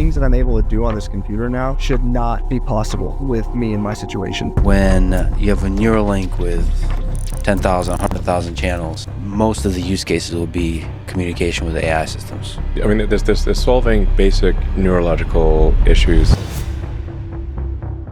things that I'm able to do on this computer now should not be possible with me in my situation. When you have a Neuralink with 10,000, 100,000 channels, most of the use cases will be communication with AI systems. I mean, they're solving basic neurological issues.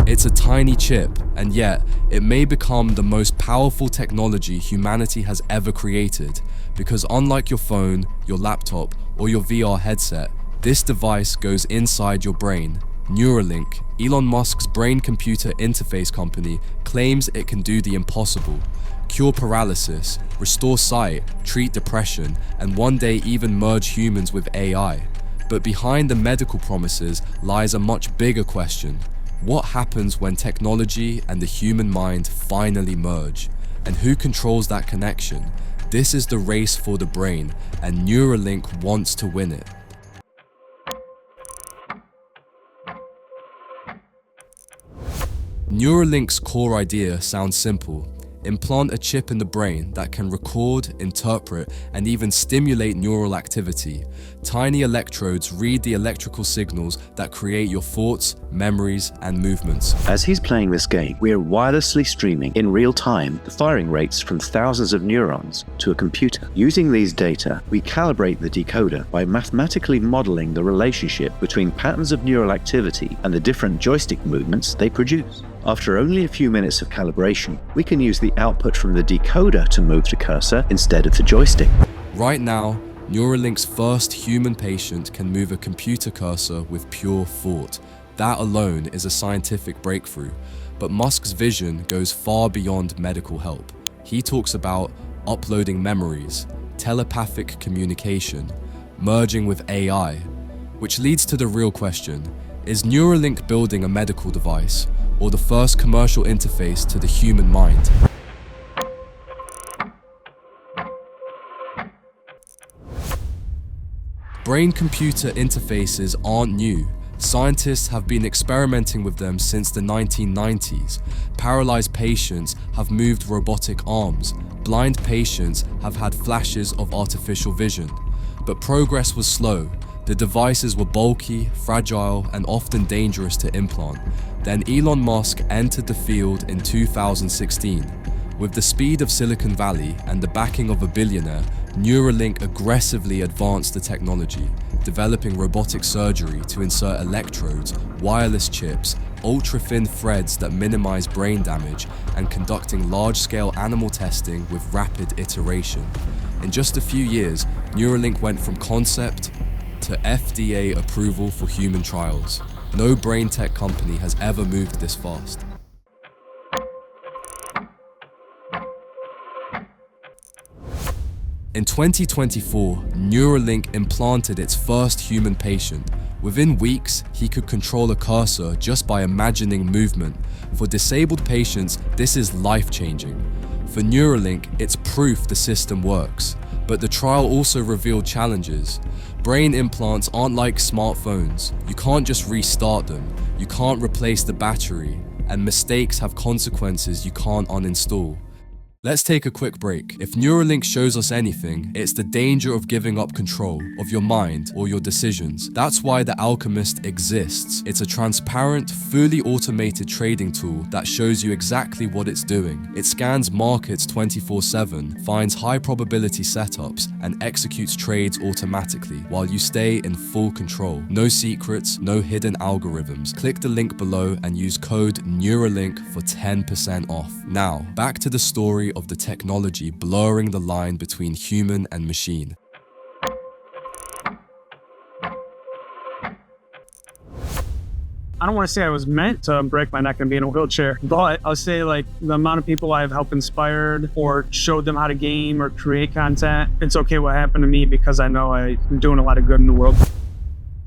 It's a tiny chip, and yet it may become the most powerful technology humanity has ever created, because unlike your phone, your laptop, or your VR headset, this device goes inside your brain. Neuralink, Elon Musk's brain-computer interface company, claims it can do the impossible: cure paralysis, restore sight, treat depression, and one day even merge humans with AI. But behind the medical promises lies a much bigger question. What happens when technology and the human mind finally merge? And who controls that connection? This is the race for the brain, and Neuralink wants to win it. Neuralink's core idea sounds simple. Implant a chip in the brain that can record, interpret, and even stimulate neural activity. Tiny electrodes read the electrical signals that create your thoughts, memories, and movements. As he's playing this game, we are wirelessly streaming in real time the firing rates from thousands of neurons to a computer. Using these data, we calibrate the decoder by mathematically modeling the relationship between patterns of neural activity and the different joystick movements they produce. After only a few minutes of calibration, we can use the output from the decoder to move the cursor instead of the joystick. Right now, Neuralink's first human patient can move a computer cursor with pure thought. That alone is a scientific breakthrough, but Musk's vision goes far beyond medical help. He talks about uploading memories, telepathic communication, merging with AI, which leads to the real question: is Neuralink building a medical device, or the first commercial interface to the human mind? Brain-computer interfaces aren't new. Scientists have been experimenting with them since the 1990s. Paralyzed patients have moved robotic arms. Blind patients have had flashes of artificial vision. But progress was slow. The devices were bulky, fragile, and often dangerous to implant. Then Elon Musk entered the field in 2016. With the speed of Silicon Valley and the backing of a billionaire, Neuralink aggressively advanced the technology, developing robotic surgery to insert electrodes, wireless chips, ultra-thin threads that minimize brain damage, and conducting large-scale animal testing with rapid iteration. In just a few years, Neuralink went from concept to FDA approval for human trials. No brain tech company has ever moved this fast. In 2024, Neuralink implanted its first human patient. Within weeks, he could control a cursor just by imagining movement. For disabled patients, this is life-changing. For Neuralink, it's proof the system works. But the trial also revealed challenges. Brain implants aren't like smartphones. You can't just restart them. You can't replace the battery. And mistakes have consequences you can't uninstall. Let's take a quick break. If Neuralink shows us anything, it's the danger of giving up control of your mind or your decisions. That's why the Alchemist exists. It's a transparent, fully automated trading tool that shows you exactly what it's doing. It scans markets 24/7, finds high probability setups, and executes trades automatically while you stay in full control. No secrets, no hidden algorithms. Click the link below and use code Neuralink for 10% off. Now, back to the story of the technology blurring the line between human and machine. I don't want to say I was meant to break my neck and be in a wheelchair, but I'll say like the amount of people I've helped inspired or showed them how to game or create content, it's okay what happened to me because I know I'm doing a lot of good in the world.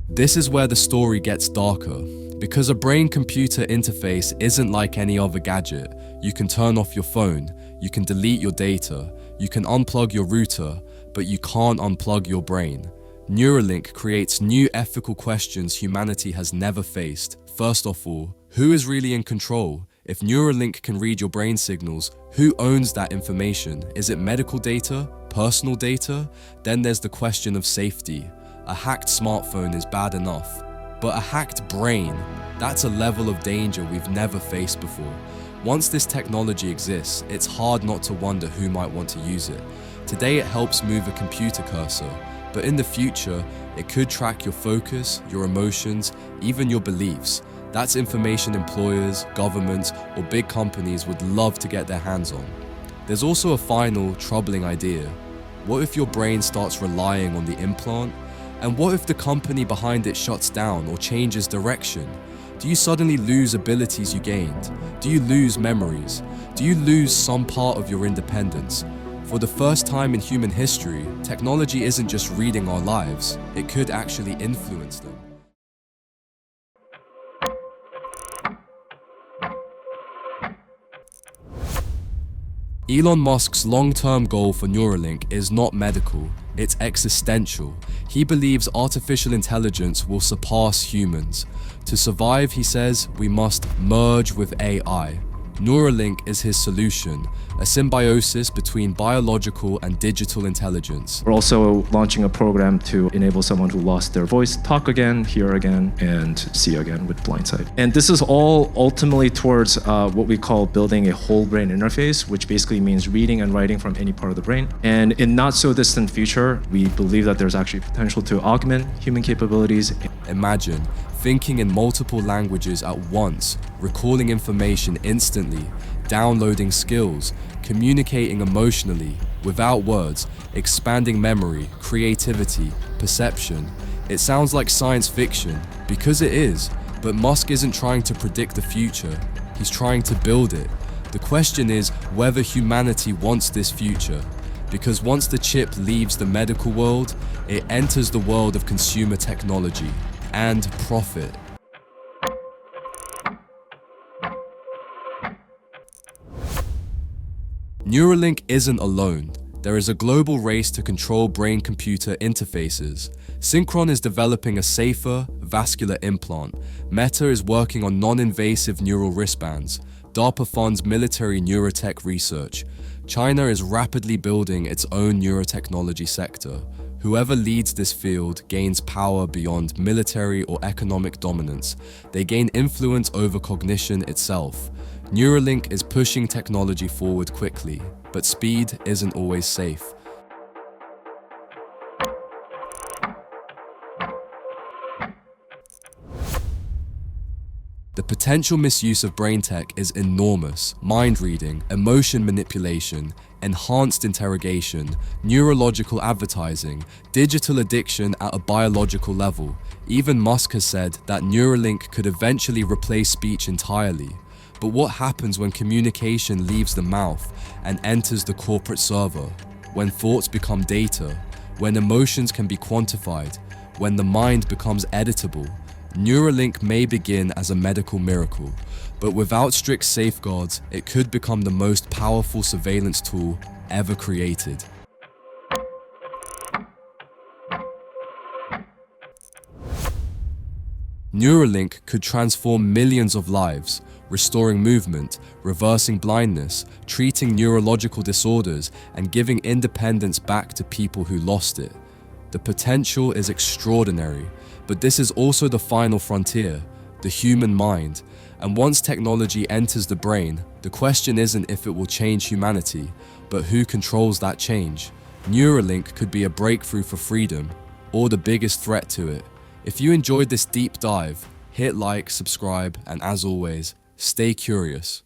This is where the story gets darker. Because a brain-computer interface isn't like any other gadget. You can turn off your phone, you can delete your data, you can unplug your router, but you can't unplug your brain. Neuralink creates new ethical questions humanity has never faced. First of all, who is really in control? If Neuralink can read your brain signals, who owns that information? Is it medical data? Personal data? Then there's the question of safety. A hacked smartphone is bad enough. But a hacked brain, that's a level of danger we've never faced before. Once this technology exists, it's hard not to wonder who might want to use it. Today it helps move a computer cursor, but in the future, it could track your focus, your emotions, even your beliefs. That's information employers, governments, or big companies would love to get their hands on. There's also a final, troubling idea. What if your brain starts relying on the implant? And what if the company behind it shuts down or changes direction? Do you suddenly lose abilities you gained? Do you lose memories? Do you lose some part of your independence? For the first time in human history, technology isn't just reading our lives, it could actually influence them. Elon Musk's long-term goal for Neuralink is not medical, it's existential. He believes artificial intelligence will surpass humans. To survive, he says, we must merge with AI. Neuralink is his solution, a symbiosis between biological and digital intelligence. We're also launching a program to enable someone who lost their voice talk again, hear again, and see again with blindsight. And this is all ultimately towards what we call building a whole brain interface, which basically means reading and writing from any part of the brain. And in not so distant future, we believe that there's actually potential to augment human capabilities. Imagine thinking in multiple languages at once, recalling information instantly, downloading skills, communicating emotionally, without words, expanding memory, creativity, perception. It sounds like science fiction, because it is, but Musk isn't trying to predict the future, he's trying to build it. The question is whether humanity wants this future, because once the chip leaves the medical world, it enters the world of consumer technology and profit. Neuralink isn't alone. There is a global race to control brain-computer interfaces. Synchron is developing a safer, vascular implant. Meta is working on non-invasive neural wristbands. DARPA funds military neurotech research. China is rapidly building its own neurotechnology sector. Whoever leads this field gains power beyond military or economic dominance. They gain influence over cognition itself. Neuralink is pushing technology forward quickly, but speed isn't always safe. The potential misuse of brain tech is enormous. Mind reading, emotion manipulation, enhanced interrogation, neurological advertising, digital addiction at a biological level. Even Musk has said that Neuralink could eventually replace speech entirely. But what happens when communication leaves the mouth and enters the corporate server? When thoughts become data? When emotions can be quantified? When the mind becomes editable? Neuralink may begin as a medical miracle, but without strict safeguards, it could become the most powerful surveillance tool ever created. Neuralink could transform millions of lives, restoring movement, reversing blindness, treating neurological disorders, and giving independence back to people who lost it. The potential is extraordinary, but this is also the final frontier, the human mind. And once technology enters the brain, the question isn't if it will change humanity, but who controls that change. Neuralink could be a breakthrough for freedom, or the biggest threat to it. If you enjoyed this deep dive, hit like, subscribe, and as always, stay curious.